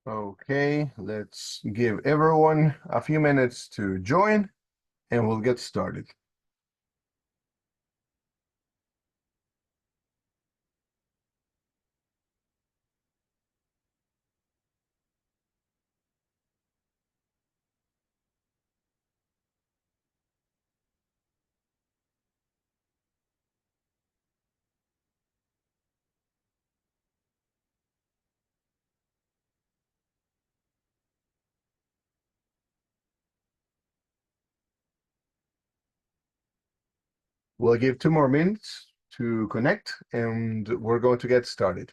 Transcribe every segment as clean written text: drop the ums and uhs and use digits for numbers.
Okay, let's give everyone a few minutes to join and we'll get started. We'll give 2 more minutes to connect and we're going to get started.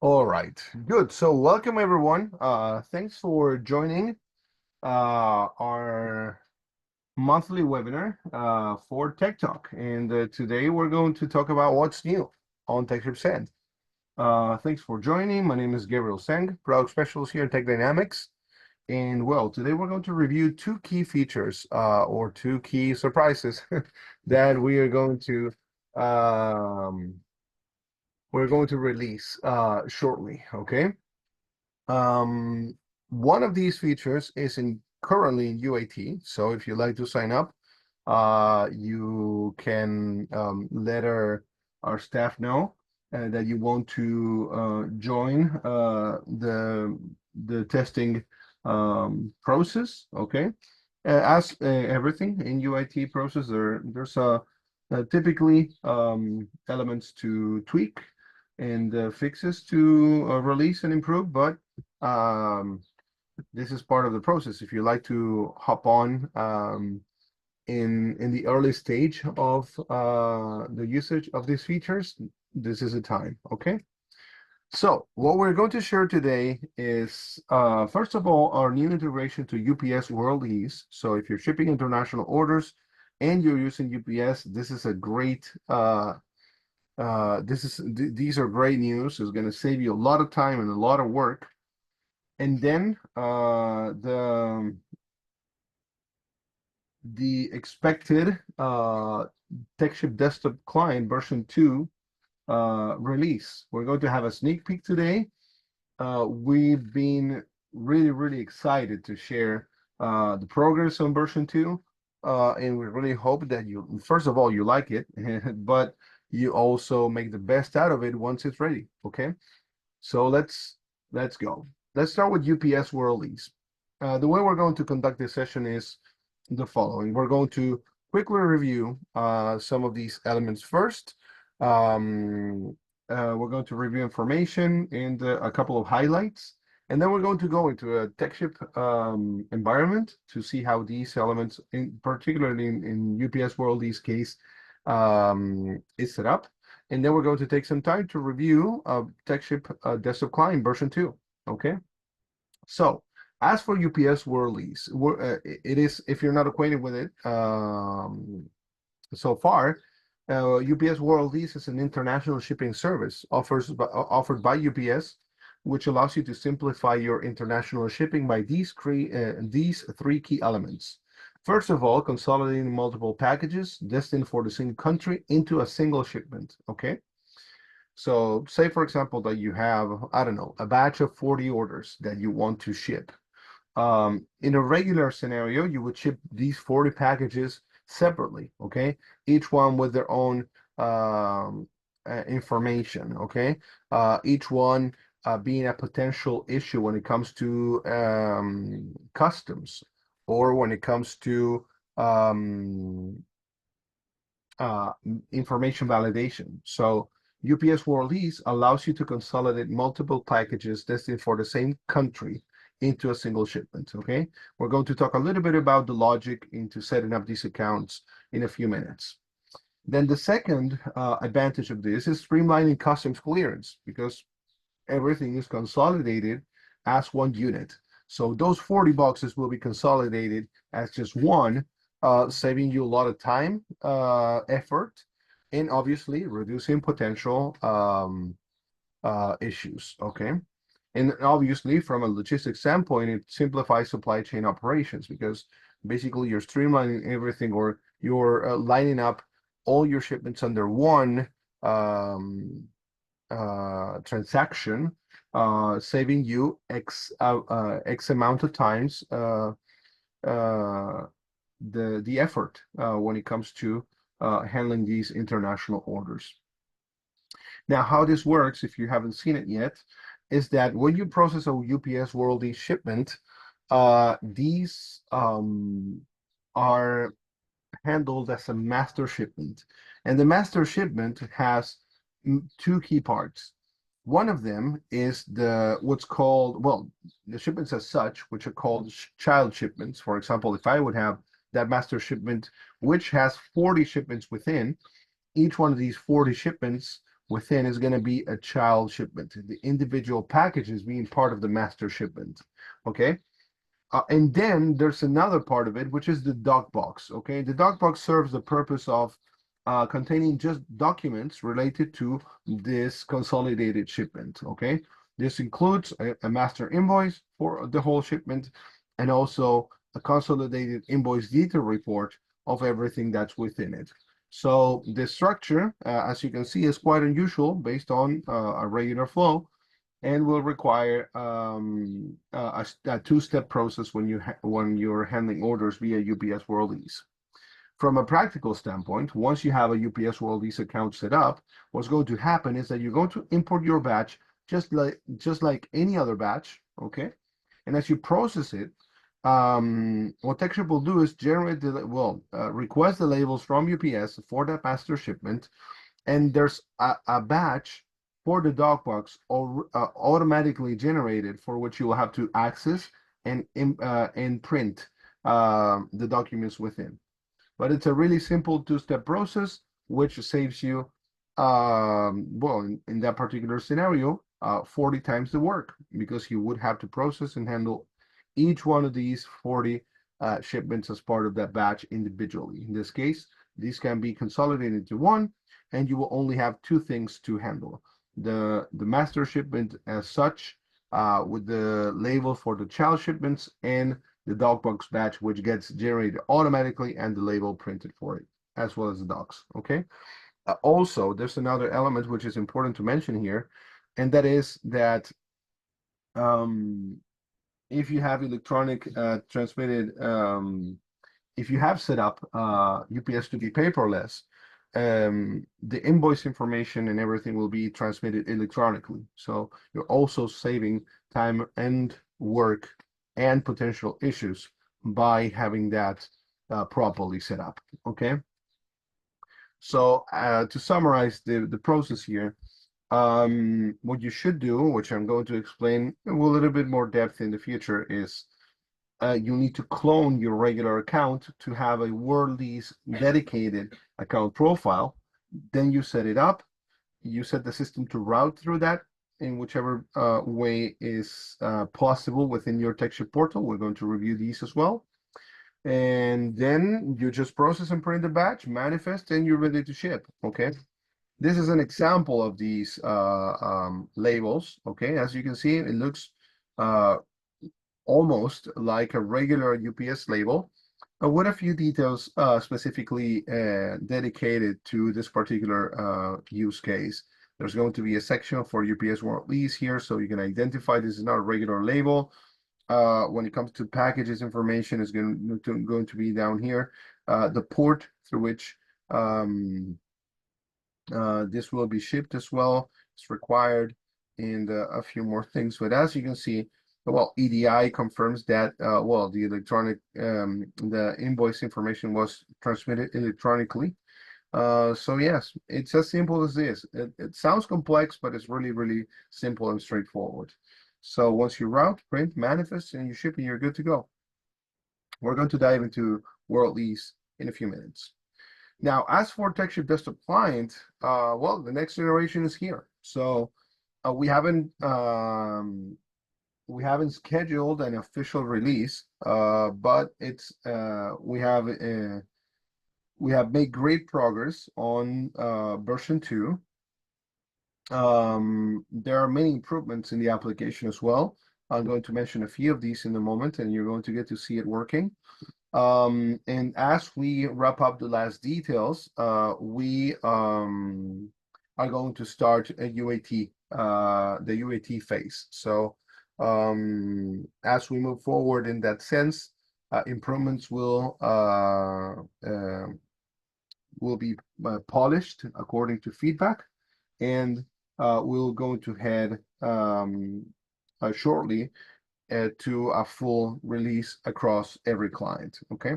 All right, good. So welcome everyone. Thanks for joining our monthly webinar for Tech Talk. And today we're going to talk about what's new on TechSHIP Send. Thanks for joining. My name is Gabriel Seng, product specialist here at Techdinamics. And well, today we're going to review 2 key features or 2 key surprises that um, we're going to release shortly. Okay. One of these features is currently in UAT. So if you'd like to sign up, you can let our staff know that you want to join the testing process. Okay. As everything in UAT process, there's typically elements to tweak and fixes to release and improve, but this is part of the process. If you like to hop on in the early stage of the usage of these features, this is the time. Okay. So what we're going to share today is, first of all, our new integration to UPS WorldEase. So if you're shipping international orders and you're using UPS, this is a great these are great news. It's going to save you a lot of time and a lot of work. And then the expected TechSHIP desktop client version 2 release. We're going to have a sneak peek today. We've been really excited to share the progress on version 2. And we really hope that you, first of all, you like it, but you also make the best out of it once it's ready. Okay. So let's go. Let's start with UPS WorldEase. The way we're going to conduct this session is the following. We're going to quickly review some of these elements first. We're going to review information and a couple of highlights. And then we're going to go into a TechSHIP environment to see how these elements, particularly in UPS WorldEase case, is set up. And then we're going to take some time to review TechSHIP desktop client version 2. Okay. So as for UPS WorldEase, it is, if you're not acquainted with it so far, UPS WorldEase is an international shipping service offered by UPS, which allows you to simplify your international shipping by these 3 key elements. First of all, consolidating multiple packages destined for the same country into a single shipment. Okay. So say, for example, that you have, I don't know, a batch of 40 orders that you want to ship. In a regular scenario, you would ship these 40 packages separately, okay? Each one with their own information, okay? Each one being a potential issue when it comes to customs or when it comes to information validation. So UPS WorldEase allows you to consolidate multiple packages destined for the same country into a single shipment, okay? We're going to talk a little bit about the logic into setting up these accounts in a few minutes. Then the second advantage of this is streamlining customs clearance, because everything is consolidated as one unit. So those 40 boxes will be consolidated as just one, saving you a lot of time, effort, and obviously reducing potential issues, okay? And obviously, from a logistics standpoint, it simplifies supply chain operations, because basically you're streamlining everything, or you're lining up all your shipments under one transaction, saving you X amount of times the effort when it comes to handling these international orders. Now, how this works, if you haven't seen it yet, is that when you process a UPS WorldEase shipment, these are handled as a master shipment. And the master shipment has two key parts. One of them is what's called, well, the shipments as such, which are called child shipments. For example, if I would have that master shipment, which has 40 shipments within, each one of these 40 shipments within is going to be a child shipment. The individual packages being part of the master shipment, okay? And then there's another part of it, which is the doc box, okay? The doc box serves the purpose of containing just documents related to this consolidated shipment, okay? This includes a master invoice for the whole shipment, and also a consolidated invoice detail report of everything that's within it. So the structure, as you can see, is quite unusual based on a regular flow, and will require a two-step process when you're handling orders via UPS WorldEase. From a practical standpoint, once you have a UPS WorldEase account set up, what's going to happen is that you're going to import your batch just like any other batch, okay? And as you process it, what techSHIP will do is request the labels from UPS for that master shipment, and there's a batch for the doc box automatically generated, for which you will have to access and print the documents within. But it's a really simple two-step process, which saves you, in that particular scenario, 40 times the work, because you would have to process and handle each one of these 40 shipments as part of that batch individually. In this case, these can be consolidated into one, and you will only have two things to handle. The master shipment as such, with the label for the child shipments, and the doc box batch, which gets generated automatically, and the label printed for it, as well as the docs, okay? Also, there's another element which is important to mention here, and that is that if you have electronic transmitted, if you have set up UPS to be paperless, the invoice information and everything will be transmitted electronically. So you're also saving time and work and potential issues by having that properly set up, okay? So to summarize the process here, what you should do, which I'm going to explain with a little bit more depth in the future, is you need to clone your regular account to have a WorldEase dedicated account profile. Then you set it up. You set the system to route through that in whichever way is possible within your techSHIP portal. We're going to review these as well. And then you just process and print the batch, manifest, and you're ready to ship, okay? This is an example of these labels, okay? As you can see, it looks almost like a regular UPS label, with a few details specifically dedicated to this particular use case. There's going to be a section for UPS WorldEase here, so you can identify this is not a regular label. When it comes to packages information, is going to be down here. The port through which this will be shipped as well is required, and a few more things. But as you can see, well, EDI confirms that, the electronic, the invoice information was transmitted electronically. So yes, it's as simple as this. It sounds complex, but it's really, really simple and straightforward. So once you route, print, manifest, and you ship, and you're good to go. We're going to dive into WorldEase in a few minutes. Now, as for TechSHIP Desktop Client, well, the next generation is here. So uh, we haven't um, we haven't scheduled an official release, but it's we have made great progress on version 2. There are many improvements in the application as well. I'm going to mention a few of these in a moment, and you're going to get to see it working. And as we wrap up the last details, we are going to start a UAT, the UAT phase. So as we move forward in that sense, improvements will be polished according to feedback, and we'll go to head shortly to a full release across every client. Okay.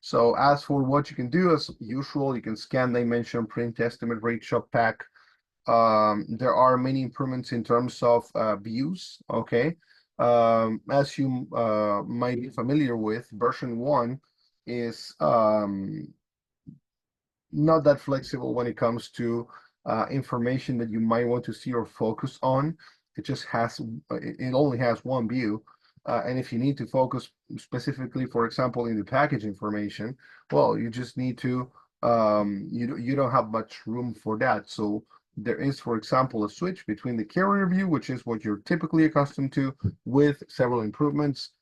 So as for what you can do, as usual, you can scan dimension, print, estimate, rate, shop, pack. There are many improvements in terms of views. Okay. As you might be familiar with, version 1 is not that flexible when it comes to information that you might want to see or focus on. It just has, it only has one view. And if you need to focus specifically, for example, in the package information, well, you just need to, you don't have much room for that. So there is, for example, a switch between the carrier view, which is what you're typically accustomed to, with several improvements.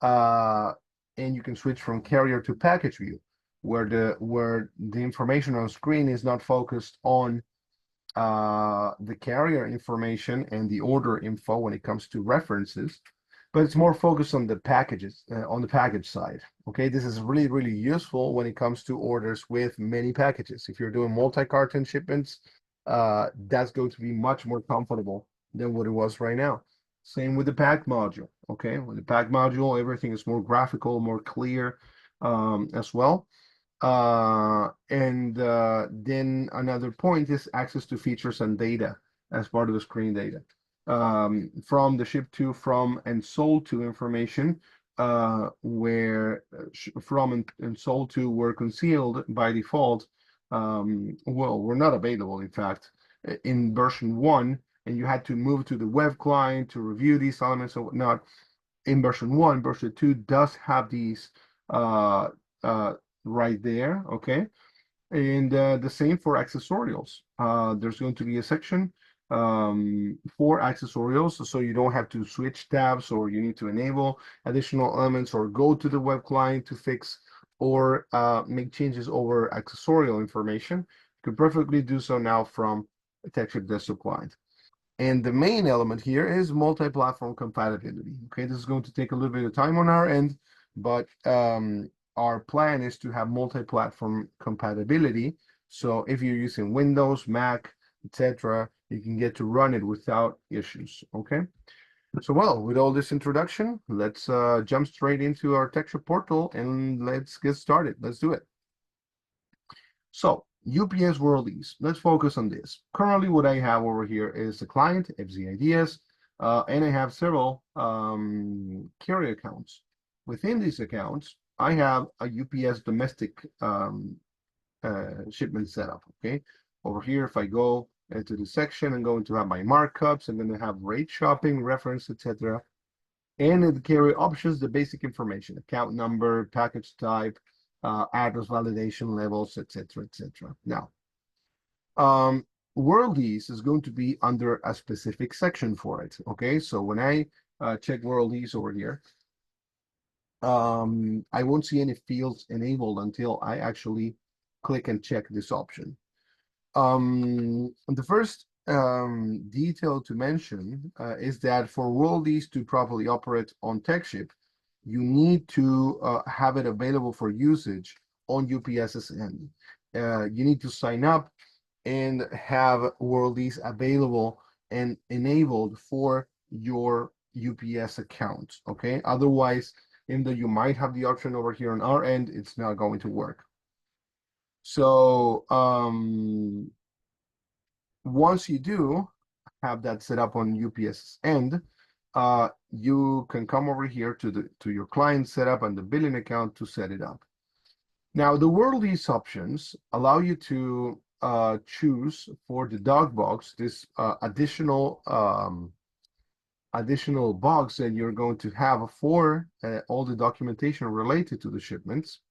And you can switch from carrier to package view, where the information on screen is not focused on the carrier information and the order info when it comes to references, but it's more focused on the packages, on the package side. Okay, this is really, really useful when it comes to orders with many packages. If you're doing multi-carton shipments, that's going to be much more comfortable than what it was right now. Same with the pack module. Okay, with the pack module, everything is more graphical, more clear as well. And then another point is access to features and data as part of the screen data. From the ship to, from, and sold to information, where from and sold to were concealed by default, well, were not available, in fact, in version 1, and you had to move to the web client to review these elements and whatnot. In version 1, version 2 does have these uh, uh, right there, okay? And the same for accessorials. There's going to be a section for accessorials, so you don't have to switch tabs, or you need to enable additional elements, or go to the web client to fix or make changes over accessorial information. You can perfectly do so now from a TechSHIP desktop client. And the main element here is multi-platform compatibility. Okay, this is going to take a little bit of time on our end, but our plan is to have multi-platform compatibility. So if you're using Windows, Mac, etc., you can get to run it without issues. Okay. So well, with all this introduction, let's jump straight into our TechShop portal and let's get started. Let's do it. So UPS WorldEase, let's focus on this. Currently, what I have over here is the client, FZ Ideas, and I have several carrier accounts. Within these accounts, I have a UPS domestic shipment setup, okay? Over here, if I go into the section, I'm going to have my markups, I'm going to have rate shopping, reference, etc. And in the carrier options, the basic information, account number, package type, address validation levels, etc., etc. Now, WorldEase is going to be under a specific section for it. Okay, so when I check WorldEase over here, I won't see any fields enabled until I actually click and check this option. The first detail to mention is that for WorldEase to properly operate on TechShip, you need to have it available for usage on UPS's end. You need to sign up and have WorldEase available and enabled for your UPS account. Okay, otherwise, even though you might have the option over here on our end, it's not going to work. So once you do have that set up on UPS's end, you can come over here to your client setup and the billing account to set it up. Now, the WorldEase options allow you to choose for the dog box this additional box that you're going to have for all the documentation related to the shipments.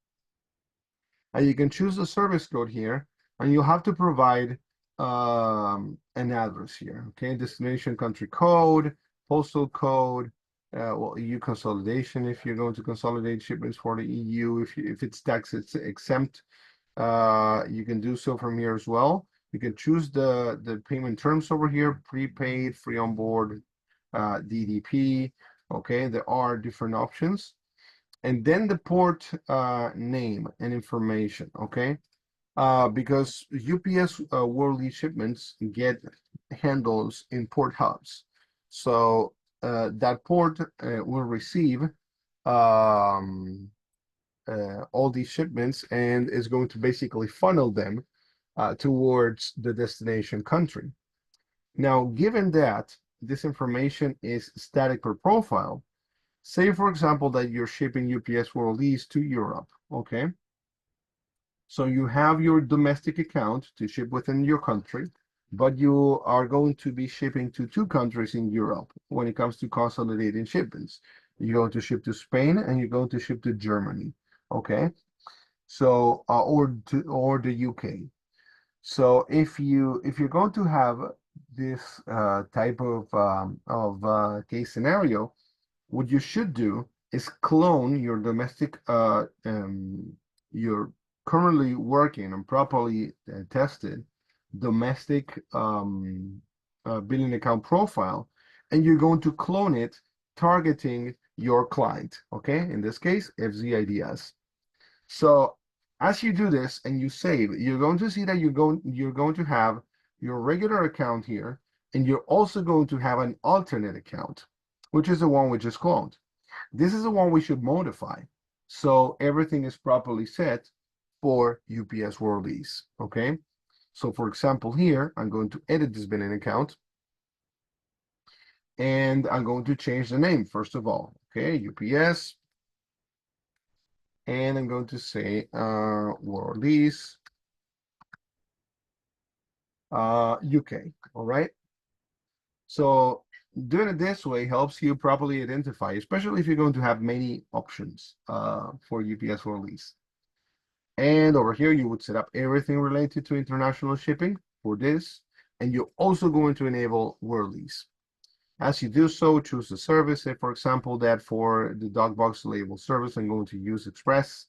And you can choose the service code here, and you'll have to provide an address here, okay? Destination country code, postal code, well, EU consolidation if you're going to consolidate shipments for the EU. If it's tax exempt, you can do so from here as well. You can choose the payment terms over here: prepaid, free on board, DDP. Okay, there are different options. And then the port name and information, okay? Because UPS WorldEase shipments get handles in port hubs. So that port will receive all these shipments and is going to basically funnel them towards the destination country. Now, given that this information is static per profile, say, for example, that you're shipping UPS WorldEase to Europe, okay? So you have your domestic account to ship within your country, but you are going to be shipping to 2 countries in Europe when it comes to consolidating shipments. You're going to ship to Spain and you're going to ship to Germany, okay? So, or the UK. So if you're going to have this type of case scenario, what you should do is clone your domestic, your currently working and properly tested domestic billing account profile, and you're going to clone it targeting your client, okay? In this case, FZIDS. So as you do this and you save, you're going to see that you're going to have your regular account here, and you're also going to have an alternate account, which is the one we just cloned. This is the one we should modify, so everything is properly set for UPS WorldEase, okay? So for example, here, I'm going to edit this billing account, and I'm going to change the name, first of all, okay? UPS, and I'm going to say WorldEase UK, all right? So doing it this way helps you properly identify, especially if you're going to have many options for UPS WorldEase. And over here, you would set up everything related to international shipping for this, and you're also going to enable WorldEase. As you do so, choose the service. Say, for example, that for the dog box label service, I'm going to use Express,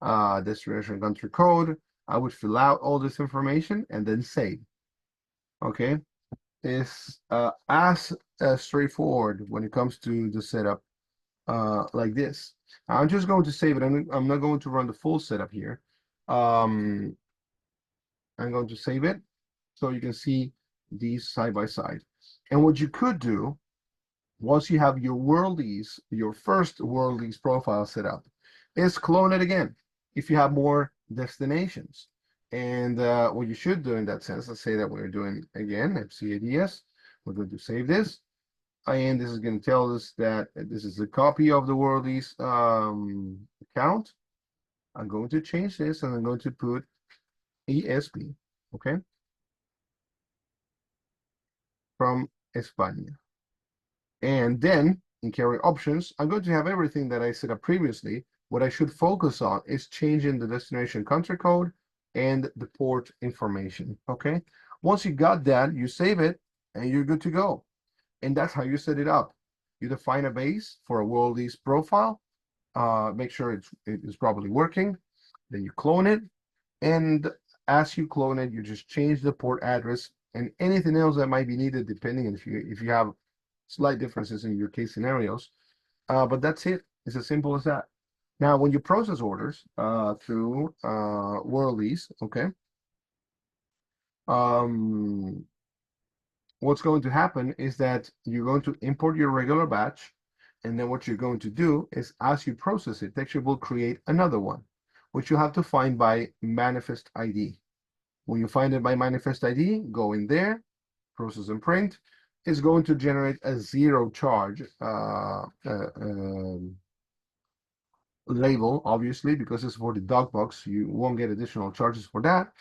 destination country code. I would fill out all this information and then save. Okay, it's as straightforward when it comes to the setup like this. I'm just going to save it. I'm not going to run the full setup here. I'm going to save it so you can see these side by side. And what you could do, once you have your WorldEase, your first WorldEase profile set up, is clone it again if you have more destinations. And what you should do in that sense, let's say that we're doing again FCADS, we're going to save this, and this is going to tell us that this is a copy of the WorldEase account. I'm going to change this and I'm going to put ESP, okay, from España. And then in carrier options, I'm going to have everything that I set up previously. What I should focus on is changing the destination country code and the port information, okay? Once you got that, you save it and you're good to go. And that's how you set it up. You define a base for a WorldEase profile, make sure it is properly working, then you clone it, and as you clone it, you just change the port address and anything else that might be needed, depending on if you have slight differences in your case scenarios. But that's it. It's as simple as that. Now, when you process orders through WorldEase, okay, what's going to happen is that you're going to import your regular batch, and then what you're going to do is, as you process it, techSHIP will create another one, which you have to find by manifest ID. When you find it by manifest ID, go in there, process and print. is going to generate a zero charge label, obviously, because it's for the dog box. You won't get additional charges for that,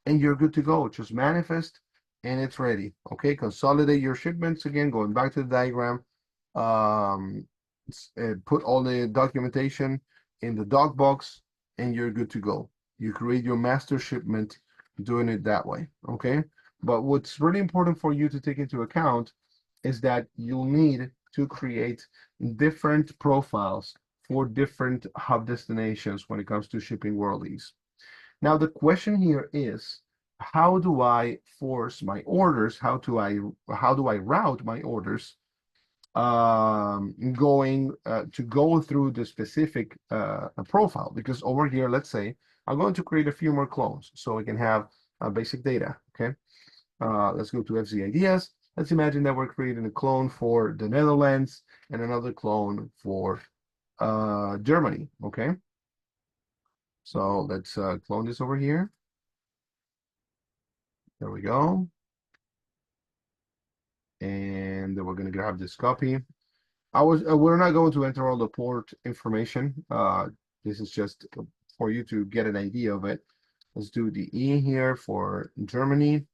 and you're good to go. Just manifest, and it's ready. Okay, consolidate your shipments again, going back to the diagram. Um, put all the documentation in the dog box, and you're good to go. You create your master shipment doing it that way. Okay, but what's really important for you to take into account is that you'll need to create different profiles for different hub destinations when it comes to shipping WorldEase. Now, the question here is, how do I force my orders? How do I route my orders going to go through the specific profile? Because over here, let's say I'm going to create a few more clones so I can have basic data. Okay, let's go to FC ideas. Let's imagine that we're creating a clone for the Netherlands and another clone for Germany. Okay, so let's clone this over here. There we go. And then we're going to grab this copy. We're not going to enter all the port information. This is just for you to get an idea of it. Let's do the E here for Germany.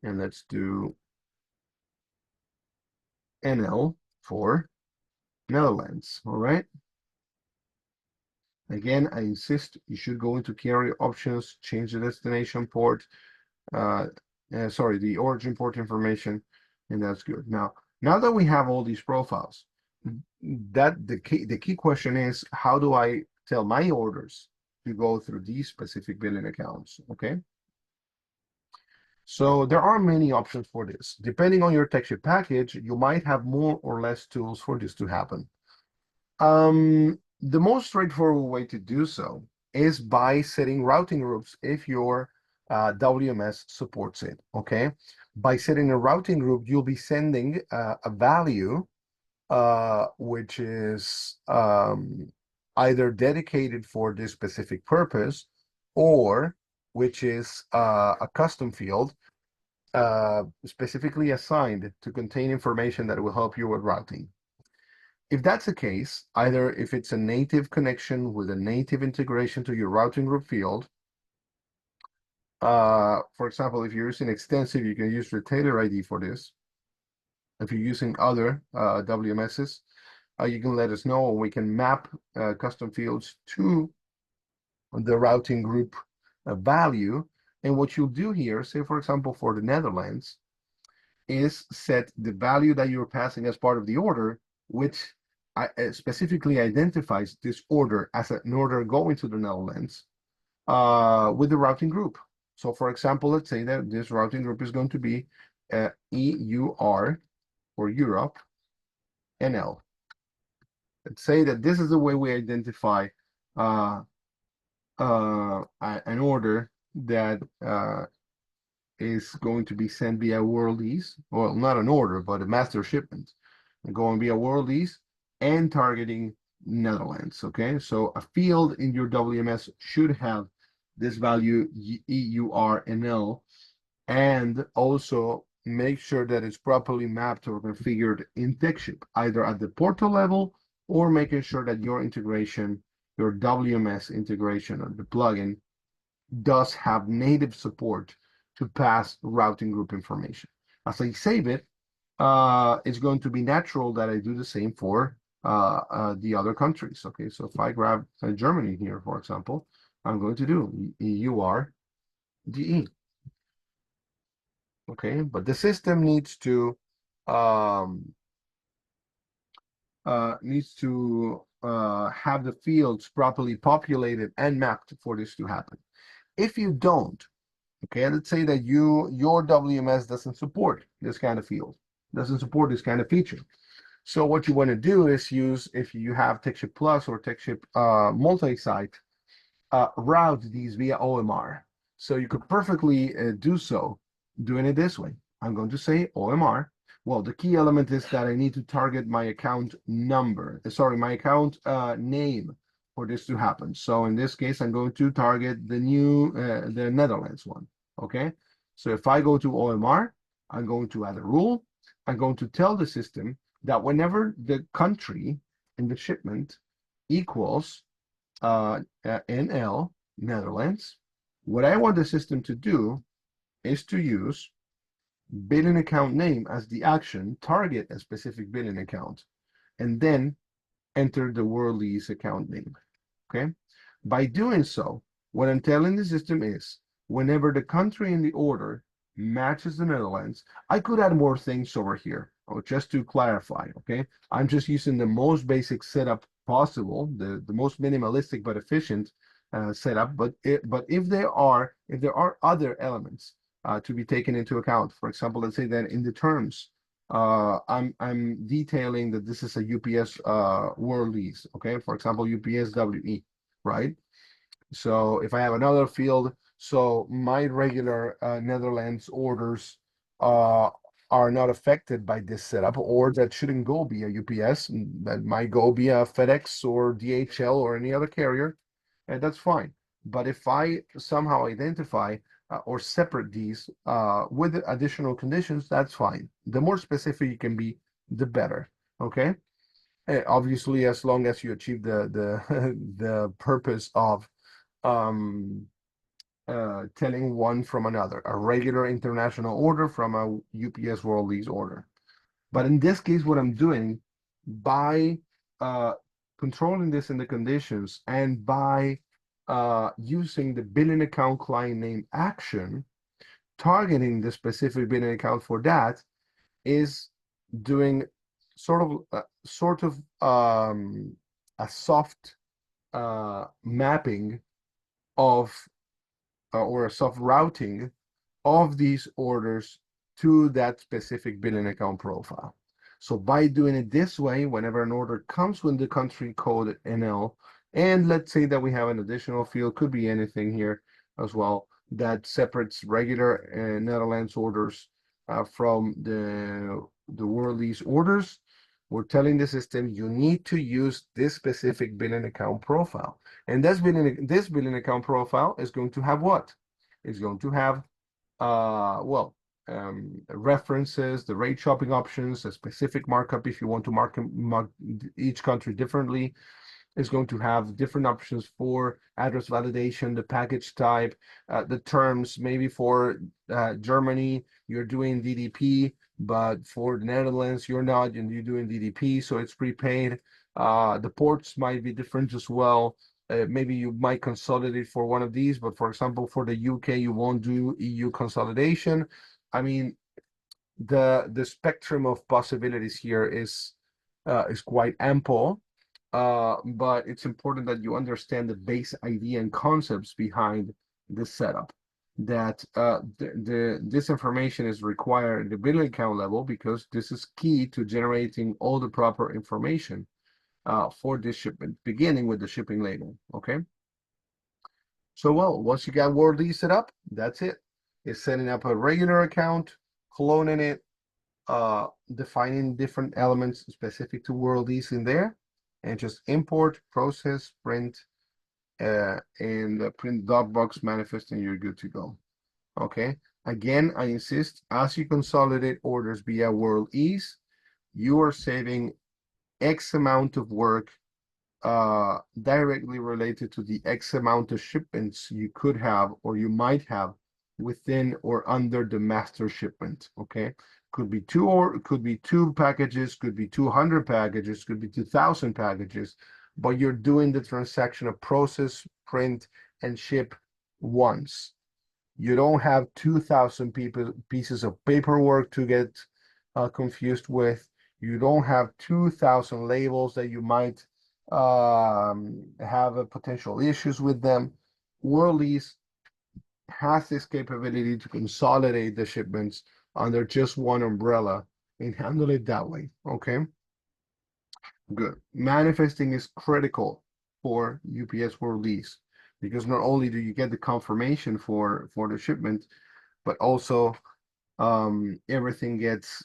And let's do NL for Netherlands. All right. Again, I insist you should go into carrier options, change the destination port, sorry, the origin port information, and that's good. Now that we have all these profiles, the key question is, how do I tell my orders to go through these specific billing accounts? Okay. So there are many options for this. Depending on your TechSHIP package, you might have more or less tools for this to happen. The most straightforward way to do so is by setting routing groups if your WMS supports it, okay? By setting a routing group, you'll be sending a value which is either dedicated for this specific purpose or which is a custom field specifically assigned to contain information that will help you with routing. If that's the case, either if it's a native connection with a native integration to your routing group field, for example, if you're using extensive, you can use retailer ID for this. If you're using other WMSs, you can let us know, and we can map custom fields to the routing group value. And what you'll do here, say for example, for the Netherlands, is set the value that you're passing as part of the order, which specifically identifies this order as an order going to the Netherlands with the routing group. So for example, let's say that this routing group is going to be EUR for Europe, NL. Let's say that this is the way we identify an order that is going to be sent via WorldEase. Well, not an order, but a master shipment. Going via WorldEase and targeting Netherlands. Okay, so a field in your WMS should have this value EURNL, and also make sure that it's properly mapped or configured in TechSHIP, either at the portal level or making sure that your integration, your WMS integration or the plugin does have native support to pass routing group information. As I save it, it's going to be natural that I do the same for the other countries. Okay, so if I grab Germany here, for example, I'm going to do EURDE. Okay, but the system needs to have the fields properly populated and mapped for this to happen. If you don't, okay, let's say that your WMS doesn't support this kind of field, doesn't support this kind of feature. So what you want to do is use, if you have TechSHIP Plus or TechSHIP multi-site, route these via OMR. So you could perfectly do so doing it this way. I'm going to say OMR. Well, the key element is that I need to target my account number, my account name for this to happen. So in this case, I'm going to target the Netherlands one. Okay. So if I go to OMR, I'm going to add a rule. I'm going to tell the system that whenever the country in the shipment equals NL, Netherlands, what I want the system to do is to use billing account name as the action, target a specific billing account, and then enter the WorldEase account name. Okay. By doing so, what I'm telling the system is whenever the country in the order matches the Netherlands, I could add more things over here, or just to clarify. Okay. I'm just using the most basic setup possible, the most minimalistic but efficient setup. But if there are other elements to be taken into account, for example, let's say that in the terms I'm detailing that this is a UPS WorldEase, okay? For example, UPS WE, right? So if I have another field, so my regular Netherlands orders uh, are not affected by this setup, or that shouldn't go via UPS, that might go via FedEx or DHL or any other carrier, and that's fine. But if I somehow identify or separate these with additional conditions, that's fine. The more specific you can be, the better. Okay. Obviously, as long as you achieve the the purpose of um, telling one from another, a regular international order from a UPS WorldEase order. But in this case, what I'm doing by uh, controlling this in the conditions and by using the billing account client name action, targeting the specific billing account for that is doing sort of a soft mapping of or a soft routing of these orders to that specific billing account profile. So by doing it this way, whenever an order comes with the country code NL, and let's say that we have an additional field, could be anything here as well, that separates regular Netherlands orders from the WorldEase orders, we're telling the system you need to use this specific billing account profile. And this billing account profile is going to have what? It's going to have references, the rate shopping options, a specific markup if you want to mark each country differently. Is going to have different options for address validation, the package type, the terms. Maybe for Germany, you're doing DDP, but for the Netherlands, you're not, and you're doing DDP, so it's prepaid. The ports might be different as well. Maybe you might consolidate for one of these, but for example, for the UK, you won't do EU consolidation. I mean, the spectrum of possibilities here is quite ample. But it's important that you understand the base idea and concepts behind this setup. That this information is required at the billing account level because this is key to generating all the proper information for this shipment, beginning with the shipping label. Okay. So well, once you got WorldEase set up, that's it. It's setting up a regular account, cloning it, defining different elements specific to WorldEase in there, and just import, process, print, and print Dropbox manifest, and you're good to go. Okay. Again, I insist, as you consolidate orders via WorldEase, you are saving X amount of work directly related to the X amount of shipments you could have or you might have within or under the master shipment. Okay. Could be two, or it could be two packages, could be 200 packages, could be 2,000 packages, but you're doing the transaction of process, print, and ship once. You don't have 2,000 pieces of paperwork to get confused with. You don't have 2,000 labels that you might have potential issues with them. WorldEase has this capability to consolidate the shipments under just one umbrella and handle it that way. Okay, good. Manifesting is critical for UPS WorldEase because not only do you get the confirmation for the shipment, but also everything gets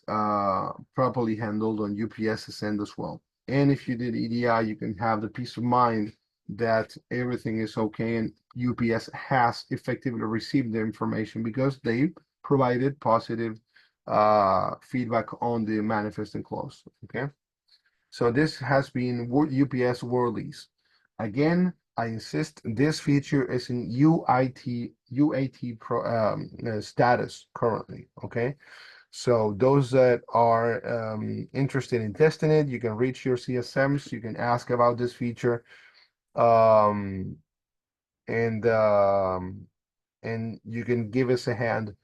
properly handled on UPS's end as well. And if you did EDI, you can have the peace of mind that everything is okay and UPS has effectively received the information because they provided positive feedback on the manifest and close. Okay, so this has been UPS WorldEase. Again, I insist this feature is in UAT status currently. Okay, so those that are interested in testing it, you can reach your CSMs, you can ask about this feature, um, and um, and you can give us a hand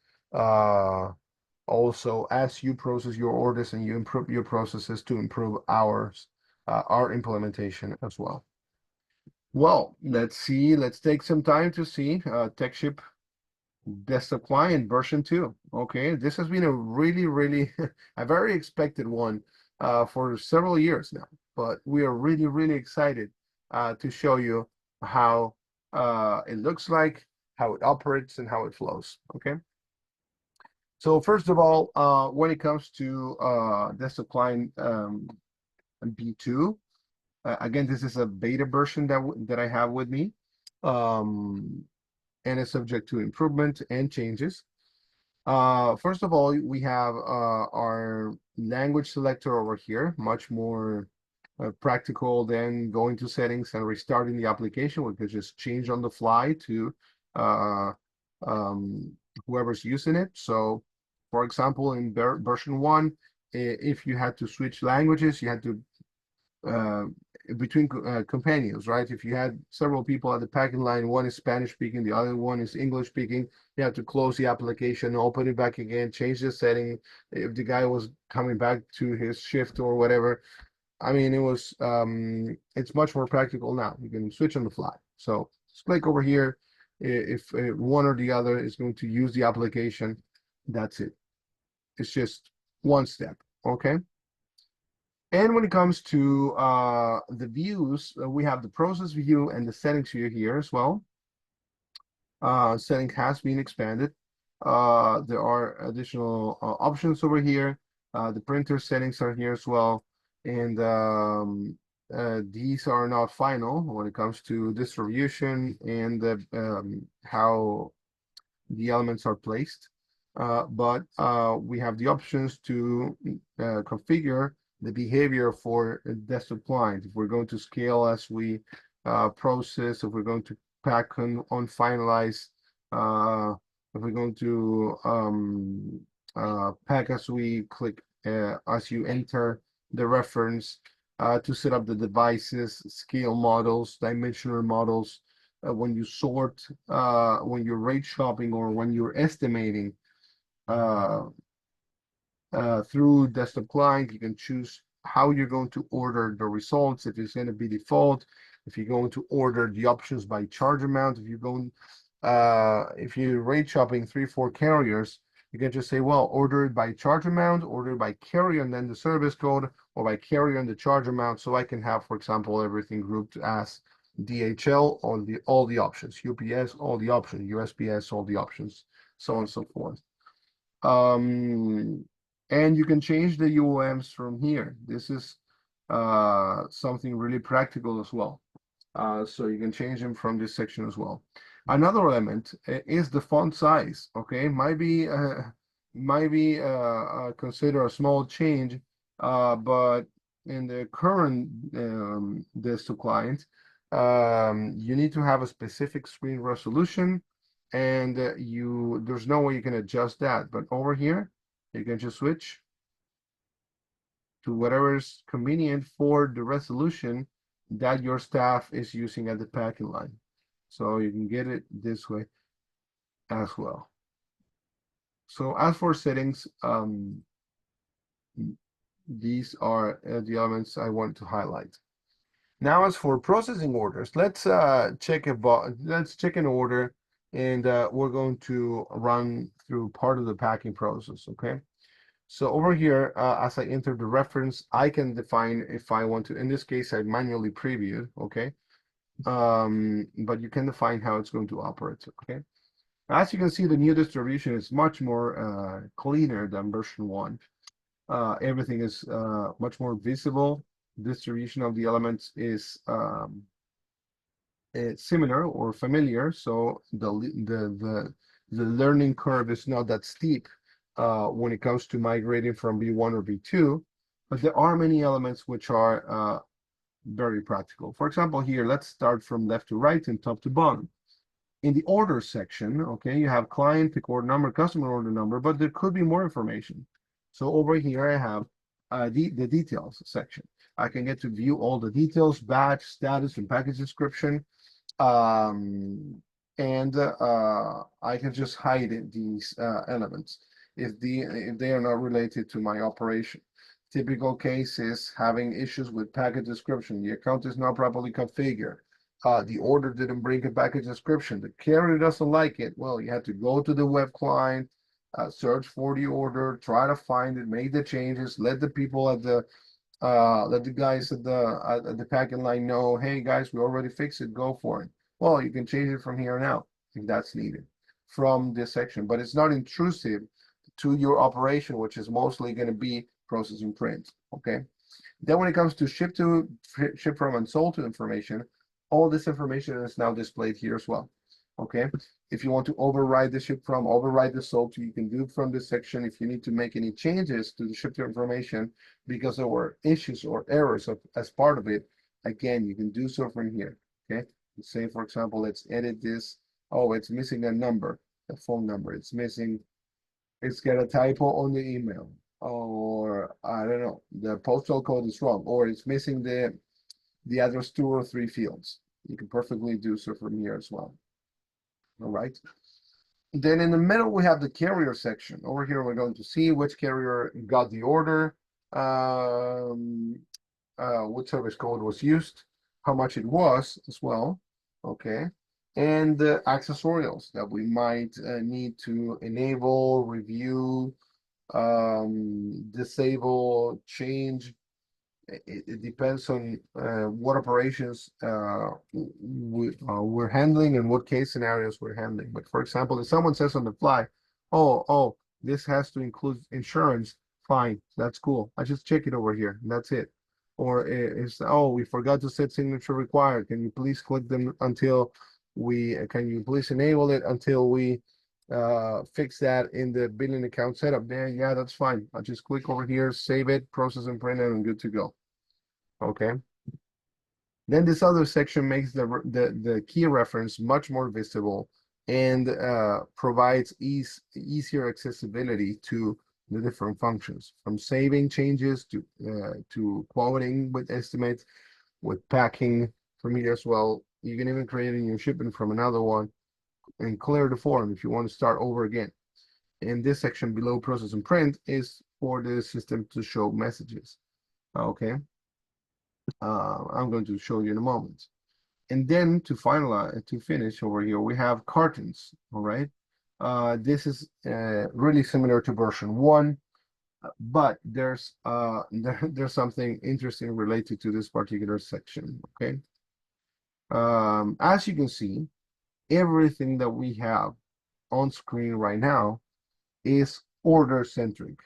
also as you process your orders and you improve your processes to improve our implementation as well. Well, let's see. Let's take some time to see TechSHIP desktop client version 2. Okay, this has been a really a very expected one for several years now, but we are really excited to show you how it looks like, how it operates, and how it flows. Okay, so first of all, when it comes to desktop client B2, again, this is a beta version that I have with me, um, and it's subject to improvement and changes. First of all, we have our language selector over here, much more practical than going to settings and restarting the application. We could just change on the fly to uh, um, whoever's using it. So, for example, in version 1, if you had to switch languages, you had to uh, between companions, right? If you had several people at the packing line, one is Spanish speaking, the other one is English speaking, you have to close the application, open it back again, change the setting. If the guy was coming back to his shift or whatever, I mean, it's much more practical now. You can switch on the fly. So just click over here. If one or the other is going to use the application, that's it. It's just one step, okay? And when it comes to the views, we have the process view and the settings view here as well. Setting has been expanded. There are additional options over here. The printer settings are here as well. And these are not final when it comes to distribution and how the elements are placed. But we have the options to configure the behavior for a desktop client. If we're going to scale as we process, if we're going to pack on finalize, if we're going to pack as we click, as you enter the reference, to set up the devices, scale models, dimensional models, when you sort, when you're rate shopping or when you're estimating uh, through desktop client, you can choose how you're going to order the results, if it's going to be default, if you're going to order the options by charge amount, if you're rate shopping 3-4 carriers, you can just say, well, order it by charge amount, order it by carrier and then the service code, or by carrier and the charge amount, so I can have, for example, everything grouped as DHL, all the options, UPS, all the options, USPS, all the options, so on and so forth. And you can change the UOMs from here. This is something really practical as well. So you can change them from this section as well. Another element is the font size. Okay, might be considered a small change, but in the current desktop client, you need to have a specific screen resolution, and there's no way you can adjust that. But over here, you can just switch to whatever is convenient for the resolution that your staff is using at the packing line. So you can get it this way as well. So as for settings, these are the elements I want to highlight. Now, as for processing orders, let's check an order, and we're going to run through part of the packing process. Okay. So over here, as I enter the reference, I can define if I want to. In this case, I manually previewed. Okay. But you can define how it's going to operate. Okay. As you can see, the new distribution is much more cleaner than version 1. Everything is much more visible. Distribution of the elements is similar or familiar, so the learning curve is not that steep when it comes to migrating from V1 or V2, but there are many elements which are very practical. For example, here, let's start from left to right and top to bottom. In the order section, okay, you have client, pick order number, customer order number, but there could be more information. So over here, I have the details section. I can get to view all the details, batch, status, and package description. And I can just hide these elements if they are not related to my operation. Typical case is having issues with package description. The account is not properly configured. The order didn't bring a package description. The carrier doesn't like it. Well, you have to go to the web client, search for the order, try to find it, make the changes, let the people at the let the guys at the packing line know, hey guys, we already fixed it, go for it. Well, you can change it from here on out if that's needed from this section, but it's not intrusive to your operation, which is mostly going to be processing print. Okay. Then when it comes to ship from and sold to information, all this information is now displayed here as well. Okay. If you want to override the ship from, override the sold to, you can do it from this section. If you need to make any changes to the ship to information because there were issues or errors as part of it, again, you can do so from here. Okay. Say, for example, let's edit this. Oh, it's missing a number, a phone number. It's missing, it's got a typo on the email. Or I don't know, the postal code is wrong, or it's missing the address 2 or 3 fields. You can perfectly do so from here as well. All right. Then in the middle, we have the carrier section. Over here, we're going to see which carrier got the order, what service code was used, how much it was as well. Okay. And the accessorials that we might need to enable, review, disable, change. It depends on what operations we're handling and what case scenarios we're handling. But for example, if someone says on the fly, oh, this has to include insurance, fine, that's cool. I just check it over here, and that's it. Or it's, oh, we forgot to set signature required. Can you please click them until can you please enable it until we fix that in the billing account setup? There, yeah, that's fine. I'll just click over here, save it, process and print it, and good to go. Okay. Then this other section makes the key reference much more visible and provides easier accessibility to the different functions, from saving changes to quoting with estimates, with packing from here as well. You can even create a new shipment from another one and clear the form if you want to start over again. And this section below process and print is for the system to show messages. Okay. I'm going to show you in a moment. And then to finish over here, we have cartons. All right. This is really similar to version 1, but there's something interesting related to this particular section. Okay. As you can see, everything that we have on screen right now is order centric.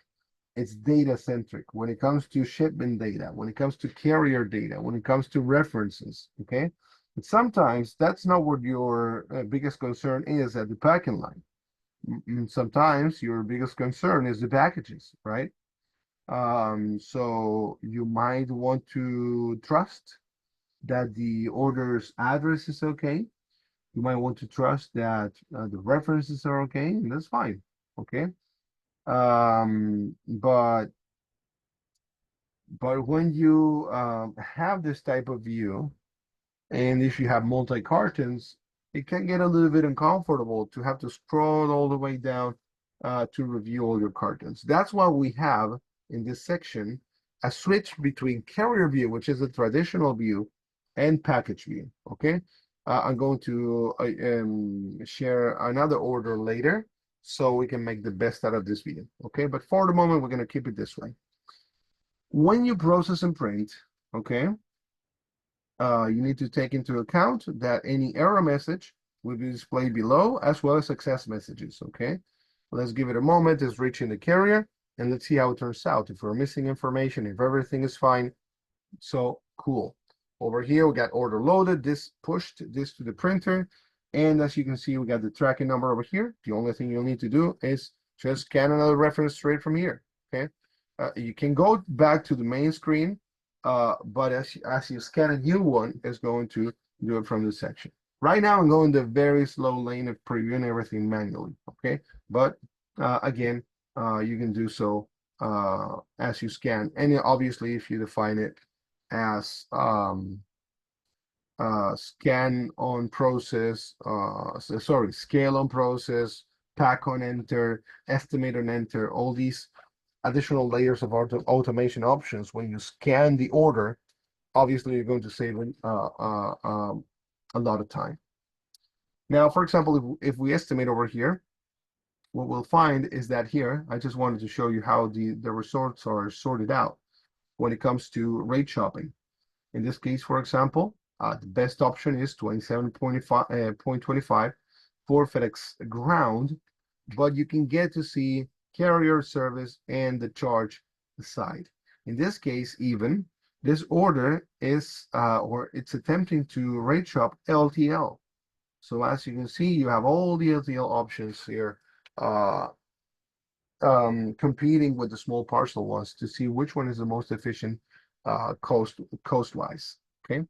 It's data centric when it comes to shipment data, when it comes to carrier data, when it comes to references. Okay. But sometimes that's not what your biggest concern is at the packing line. Sometimes your biggest concern is the packages, right? So you might want to trust that the order's address is okay. You might want to trust that the references are okay, and that's fine. Okay. But when you have this type of view, and if you have multi-cartons, it can get a little bit uncomfortable to have to scroll all the way down to review all your cartons. That's why we have in this section a switch between carrier view, which is a traditional view, and package view. Okay. I'm going to share another order later so we can make the best out of this video. Okay. But for the moment, we're going to keep it this way. When you process and print, okay, you need to take into account that any error message will be displayed below, as well as success messages. Okay. Let's give it a moment. It's reaching the carrier, and let's see how it turns out. If we're missing information, if everything is fine, so cool. Over here, we got order loaded. This pushed this to the printer. And as you can see, we got the tracking number over here. The only thing you'll need to do is Just scan another reference straight from here. Okay, you can go back to the main screen, but as you scan a new one, it's going to do it from this section. Right now, I'm going the very slow lane of previewing everything manually. Okay, but again, you can do so as you scan, and obviously, if you define it as scan on process, sorry, scale on process, pack on enter, estimate on enter, all these additional layers of automation options. When you scan the order, obviously you're going to save a lot of time. Now, for example, if we estimate over here, what we'll find is that here, I just wanted to show you how the results are sorted out when it comes to rate shopping. In this case, for example, the best option is 27.25 for FedEx Ground, but you can get to see carrier service and the charge side. In this case, even this order is or it's attempting to rate shop LTL. So as you can see, you have all the LTL options here uh, competing with the small parcel ones to see which one is the most efficient cost-wise. Okay.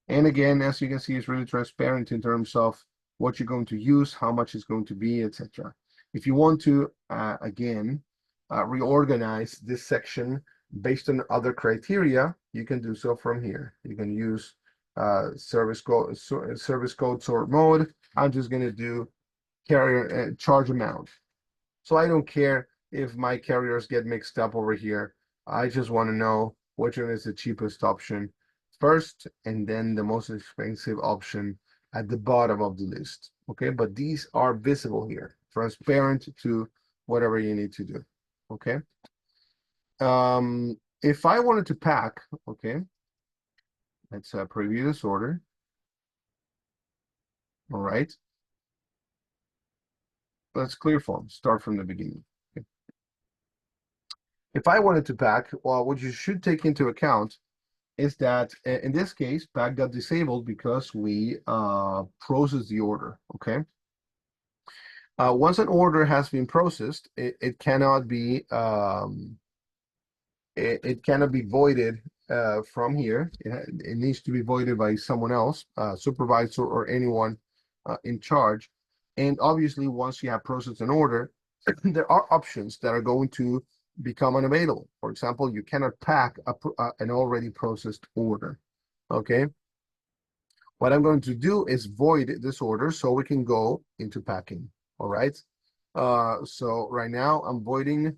And again, as you can see, it's really transparent in terms of what you're going to use, how much it's going to be, etc. If you want to, again, reorganize this section based on other criteria, you can do so from here. You can use service code sort mode. I'm just going to do carrier charge amount. So I don't care if my carriers get mixed up over here. I just want to know which one is the cheapest option first, and then the most expensive option at the bottom of the list. Okay, but these are visible here, transparent to whatever you need to do. Okay. If I wanted to pack, okay, let's preview this order. All right. Let's clear form, start from the beginning. Okay. If I wanted to pack, well, what you should take into account is that in this case, pack got disabled because we processed the order, okay? Once an order has been processed, it cannot be it cannot be voided from here. It needs to be voided by someone else, supervisor or anyone in charge. And obviously, once you have processed an order, there are options that are going to become unavailable. For example, you cannot pack an already processed order. Okay. What I'm going to do is void this order so we can go into packing. All right. So right now I'm voiding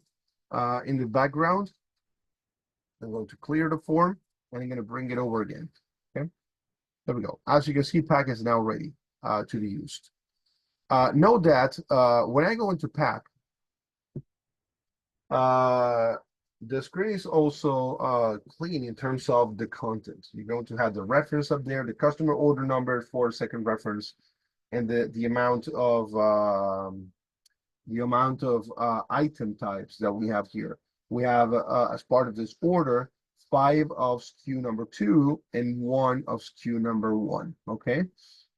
in the background. I'm going to clear the form and I'm going to bring it over again. Okay. There we go. As you can see, pack is now ready to be used. Note that when I go into pack, the screen is also clean in terms of the content. You're going to have the reference up there, the customer order number for second reference, and the amount of item types that we have here. We have as part of this order 5 of SKU number 2 and 1 of SKU number 1. Okay.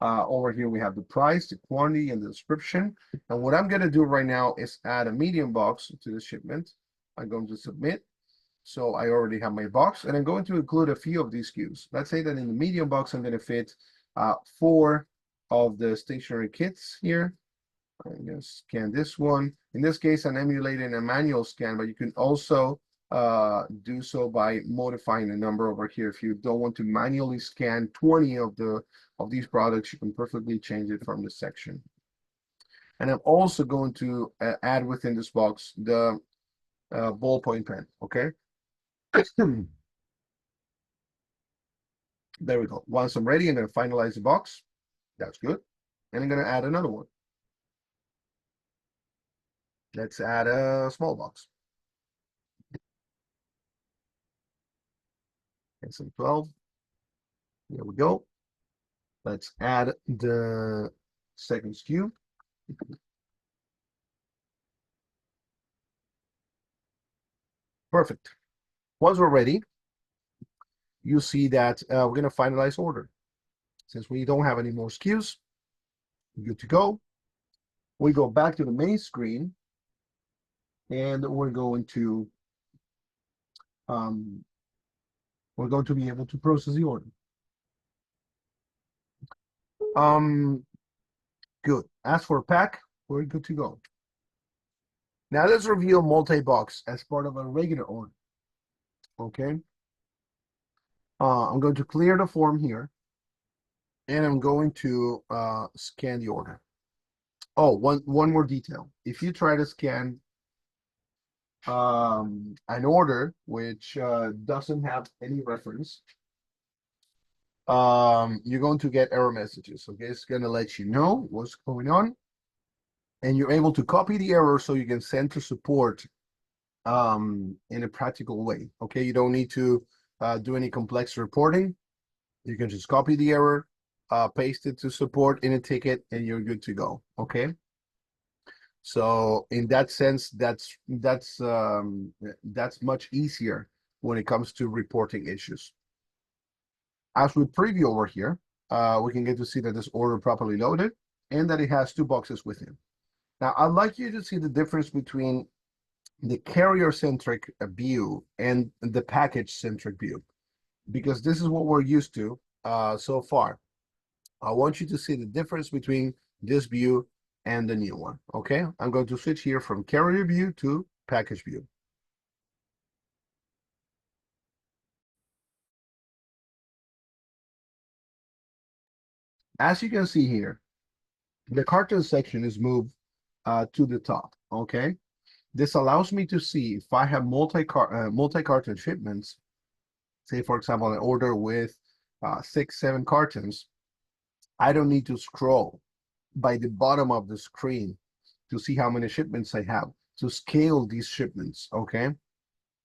Over here we have the price, the quantity, and the description. And what I'm going to do right now is add a medium box to the shipment. I'm going to submit. So I already have my box, and I'm going to include a few of these SKUs. Let's say that in the medium box, I'm going to fit 4 of the stationary kits here. I'm going to scan this one. In this case, I'm emulating a manual scan, but you can also do so by modifying the number over here. If you don't want to manually scan 20 of these products, you can perfectly change it from the section. And I'm also going to add within this box the ballpoint pen. Okay. There we go. Once I'm ready, I'm going to finalize the box. That's good. And I'm going to add another one. Let's add a small box. Some 12. There we go. Let's add the second SKU. Perfect. Once we're ready, you see that we're going to finalize order. Since we don't have any more SKUs, good to go. We go back to the main screen, and um, we're going to be able to process the order. Good. As for pack, we're good to go. Now let's review multi-box as part of a regular order. Okay. I'm going to clear the form here, and I'm going to scan the order. Oh, one more detail. If you try to scan an order which doesn't have any reference, you're going to get error messages. Okay, it's going to let you know what's going on, and you're able to copy the error so you can send to support in a practical way. Okay, you don't need to do any complex reporting. You can just copy the error, paste it to support in a ticket, and you're good to go. Okay. So in that sense, that's much easier when it comes to reporting issues. As we preview over here, we can get to see that this order properly loaded and that it has two boxes within. Now, I'd like you to see the difference between the carrier-centric view and the package-centric view, because this is what we're used to so far. I want you to see the difference between this view and the new one. Okay, I'm going to switch here from carrier view to package view. As you can see here, the carton section is moved to the top. Okay, this allows me to see if I have multi-carton shipments. Say, for example, an order with 6, 7 cartons. I don't need to scroll by the bottom of the screen to see how many shipments I have, to scale these shipments, okay?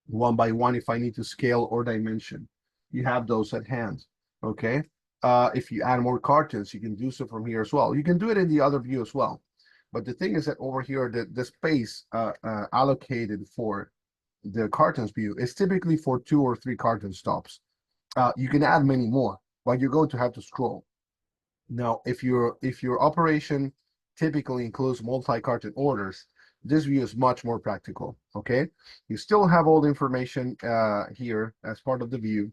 One by one, if I need to scale or dimension. You have those at hand, okay? If you add more cartons, you can do so from here as well. You can do it in the other view as well. But the thing is that over here, the space allocated for the cartons view is typically for 2 or 3 carton stops. You can add many more, but you're going to have to scroll. Now, if your operation typically includes multi-carton orders, this view is much more practical. Okay, you still have all the information here as part of the view.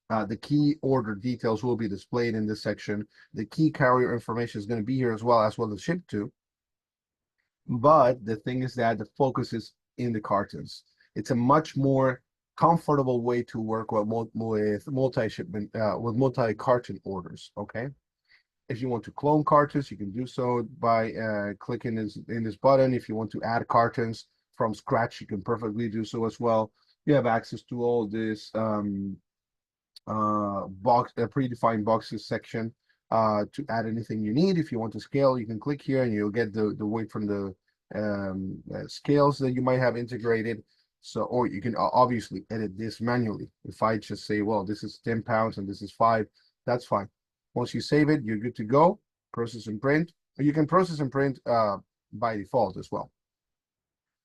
The key order details will be displayed in this section. The key carrier information is going to be here as well as ship to. But the thing is that the focus is in the cartons. It's a much more comfortable way to work with multi-shipment with multi-carton orders. Okay. If you want to clone cartons, you can do so by clicking in this button. If you want to add cartons from scratch, you can perfectly do so as well. You have access to all this predefined boxes section to add anything you need. If you want to scale, you can click here and you'll get the weight from the scales that you might have integrated. So, or you can obviously edit this manually. If I just say, well, this is 10 pounds and this is 5, that's fine. Once you save it, you're good to go. Process and print. You can process and print by default as well.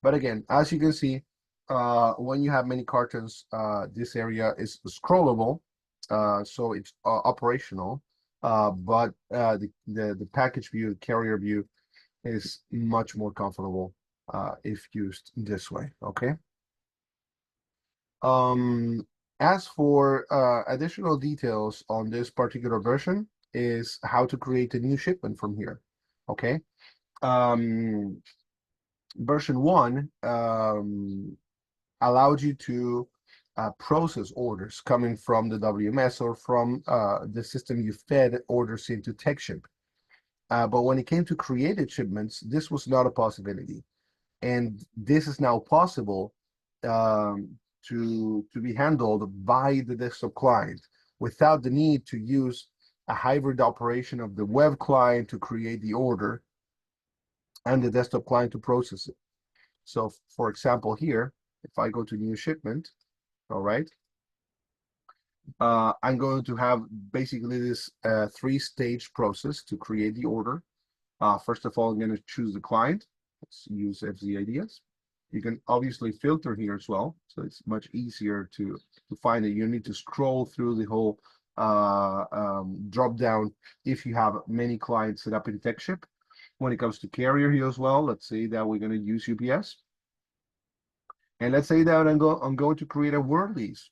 But again, as you can see, when you have many cartons, this area is scrollable, so it's operational. But the package view, the carrier view, is much more comfortable if used this way. Okay. As for additional details on this particular version is how to create a new shipment from here. Okay. Version 1 allowed you to process orders coming from the WMS or from the system you fed orders into techSHIP. But when it came to created shipments, this was not a possibility. And this is now possible to be handled by the desktop client without the need to use a hybrid operation of the web client to create the order and the desktop client to process it. So for example, here, if I go to new shipment, all right, I'm going to have basically this 3-stage process to create the order. First of all, I'm going to choose the client. Let's use FZ Ideas. You can obviously filter here as well, so it's much easier to find it. You need to scroll through the whole drop down if you have many clients set up in techSHIP. When it comes to carrier here as well, let's say that we're going to use UPS. And let's say that I'm going to create a WorldEase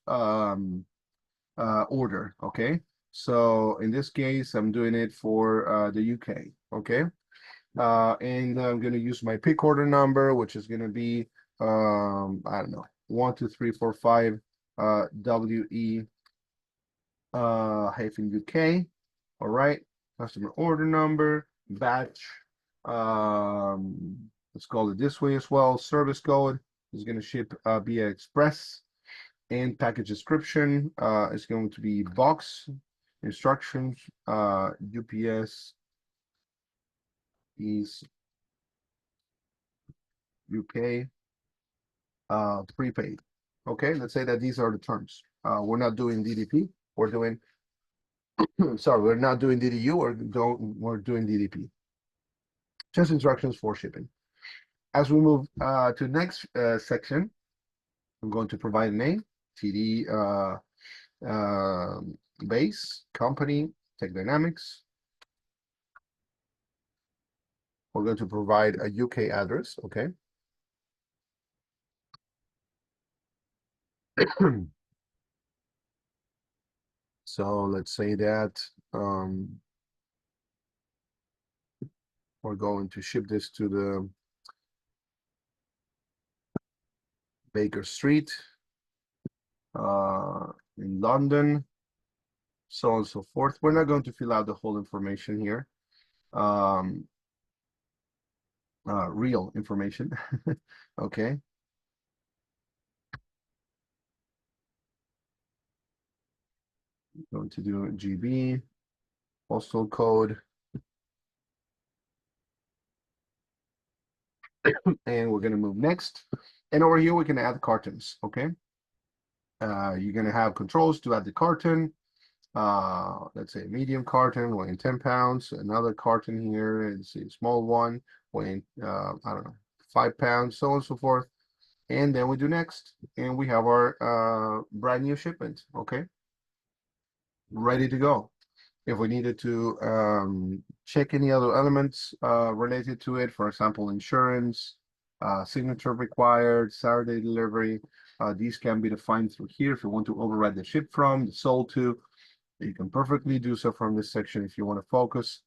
order, okay? So in this case, I'm doing it for the UK, okay? And I'm going to use my pick order number, which is going to be, I don't know, 12345 WE hyphen UK. All right, customer order number, batch. Let's call it this way as well. Service code is going to ship via express, and package description is going to be box instructions. UPS is UK prepaid. Okay, let's say that these are the terms. We're not doing DDP. We're doing sorry, we're not doing DDU, or we're doing DDP. Just instructions for shipping. As we move to the next section, I'm going to provide a name, TD base, company, Techdinamics. We're going to provide a UK address, okay? So let's say that we're going to ship this to the Baker Street in London, so on and so forth. We're not going to fill out the whole information here. Real information, okay? Going to do GB, postal code, and we're going to move next. And over here, we can add cartons, okay? You're going to have controls to add the carton. Let's say medium carton weighing 10 pounds, another carton here is a small one weighing, I don't know, 5 pounds, so on and so forth. And then we do next, and we have our brand new shipment, okay? Ready to go. If we needed to check any other elements related to it, for example, insurance, signature required, Saturday delivery, these can be defined through here. If you want to override the ship from, the sold to, you can perfectly do so from this section if you want to focus.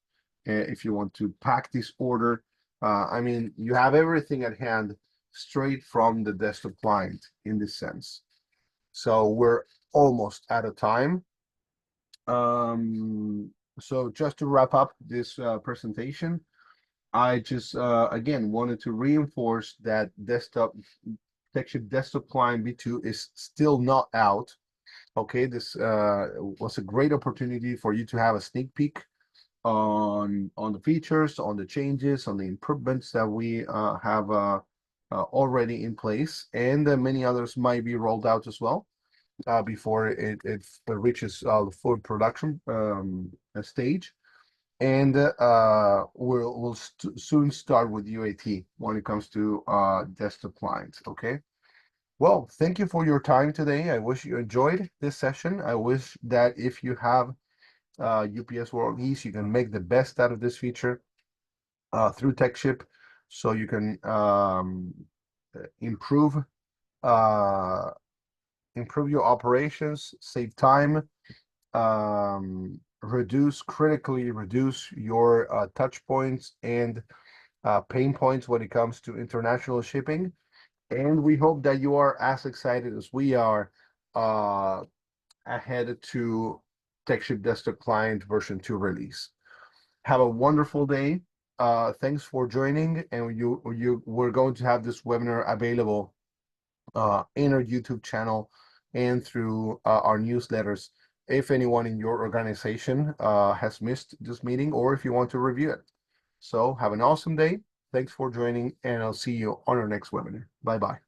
If you want to pack this order, I mean, you have everything at hand straight from the desktop client in this sense. So we're almost out of time. So just to wrap up this presentation, I just again wanted to reinforce that TechSHIP desktop client V2 is still not out. Okay, this was a great opportunity for you to have a sneak peek on the features, on the changes, on the improvements that we have already in place, and many others might be rolled out as well before it reaches the full production stage. And we'll soon start with UAT when it comes to desktop clients. Okay. Well, thank you for your time today. I wish you enjoyed this session. I wish that if you have UPS WorldEase, you can make the best out of this feature through techSHIP, so you can improve your operations, save time, critically reduce your touch points and pain points when it comes to international shipping. And we hope that you are as excited as we are ahead to TechSHIP Desktop Client version 2 release. Have a wonderful day. Thanks for joining, and we're going to have this webinar available in our YouTube channel and through our newsletters if anyone in your organization has missed this meeting, or if you want to review it. So have an awesome day. Thanks for joining, and I'll see you on our next webinar. Bye-bye.